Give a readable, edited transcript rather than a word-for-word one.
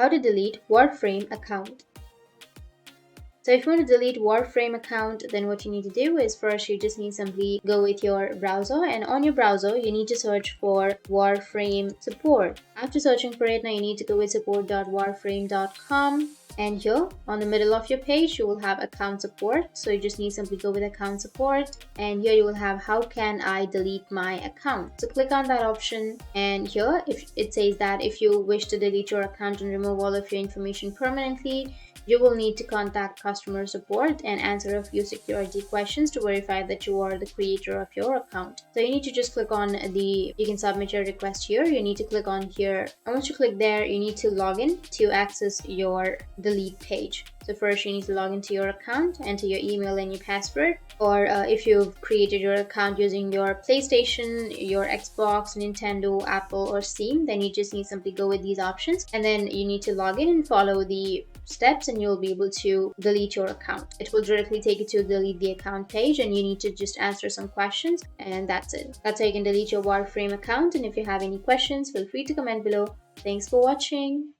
How to delete Warframe account. So if you want to delete Warframe account, then what you need to do is first you just need simply go with your browser, and on your browser you need to search for Warframe support. After searching for it, now you need to go with support.warframe.com. And here on the middle of your page you will have account support, so you just need simply go with account support, and here you will have how can I delete my account. So click on that option, and here if it says that if you wish to delete your account and remove all of your information permanently, you will need to contact customer support and answer a few security questions to verify that you are the creator of your account. So you need to just click on you can submit your request here. You need to click on here, and once you click there, you need to log in to access your delete page. So first you need to log into your account, enter your email and your password, or if you've created your account using your PlayStation, your Xbox, Nintendo, Apple or Steam, then you just need to simply go with these options, and then you need to log in and follow the steps and you'll be able to delete your account. It will directly take you to delete the account page, and you need to just answer some questions, and that's it. That's how you can delete your Warframe account. And if you have any questions, feel free to comment below. Thanks for watching.